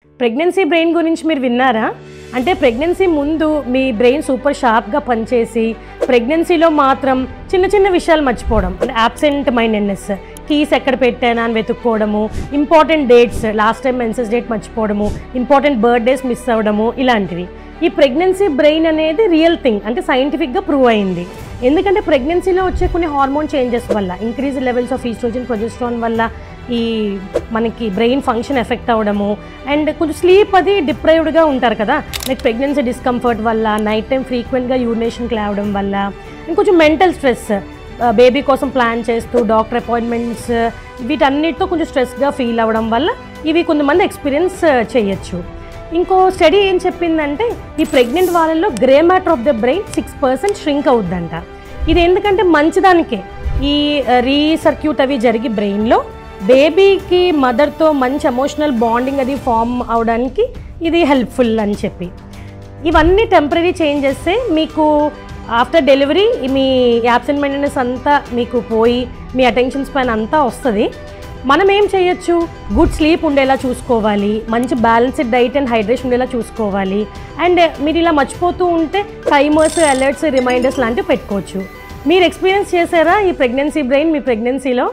Pregnancy brain గురించి మీరు విన్నారా? అంటే ప్రెగ్నెన్సీ ముందు మీ బ్రెయిన్ సూపర్ షార్ప్గా పనిచేసి ప్రెగ్నెన్సీలో మాత్రం చిన్న చిన్న విషయాలు మర్చిపోవడం, అంటే యాబ్సెంట్ మైండెడ్నెస్, కీస్ ఎక్కడ పెట్టానా అని వెతుక్కోవడము, important dates, last time menses date మర్చిపోవడము, ఇంపార్టెంట్ బర్త్డేస్ మిస్ అవ్వడము, ఇలాంటివి. ఈ ప్రెగ్నెన్సీ బ్రెయిన్ అనేది రియల్ థింగ్, అంటే సైంటిఫిక్గా ప్రూవ్ అయింది. ఎందుకంటే ప్రెగ్నెన్సీలో వచ్చే కొన్ని హార్మోన్ చేంజెస్ వల్ల, increase levels of oestrogen, progesterone వల్ల ఈ మనకి బ్రెయిన్ ఫంక్షన్ ఎఫెక్ట్ అవ్వడము, అండ్ కొంచెం స్లీప్ అది డిప్రైవ్డ్గా ఉంటారు కదా, లైక్ ప్రెగ్నెన్సీ డిస్కంఫర్ట్ వల్ల, నైట్ టైం ఫ్రీక్వెంట్గా యూరినేషన్కి రావడం వల్ల, ఇంకొంచెం మెంటల్ స్ట్రెస్, బేబీ కోసం ప్లాన్ చేస్తూ డాక్టర్ అపాయింట్మెంట్స్, వీటన్నిటితో కొంచెం స్ట్రెస్గా ఫీల్ అవ్వడం వల్ల ఇవి కొంతమంది ఎక్స్పీరియన్స్ చేయొచ్చు. ఇంకో స్టడీ ఏం చెప్పిందంటే ఈ ప్రెగ్నెంట్ వాళ్ళల్లో grey matter of the brain 6% shrink అవుద్దంట. ఇది ఎందుకంటే మంచిదానికే, ఈ రీసర్క్యూట్ అవి జరిగి బ్రెయిన్లో బేబీకి మదర్తో మంచి ఎమోషనల్ బాండింగ్ అది ఫామ్ అవడానికి ఇది హెల్ప్ఫుల్ అని చెప్పి. ఇవన్నీ టెంపరీ చేంజెస్ మీకు ఆఫ్టర్ డెలివరీ మీ యాబ్సెంట్ మైండెడ్నెస్ అంతా మీకు పోయి మీ అటెన్షన్ స్పాన్ అంతా వస్తుంది. మనం ఏం చేయొచ్చు? గుడ్ స్లీప్ ఉండేలా చూసుకోవాలి, మంచి బ్యాలెన్స్డ్ డైట్ అండ్ హైడ్రేషన్ ఉండేలా చూసుకోవాలి, అండ్ మీరు ఇలా మర్చిపోతూ ఉంటే టైమర్స్, అలర్ట్స్, రిమైండర్స్ లాంటివి పెట్టుకోవచ్చు. మీరు ఎక్స్పీరియన్స్ చేశారా ఈ ప్రెగ్నెన్సీ బ్రెయిన్ మీ ప్రెగ్నెన్సీలో?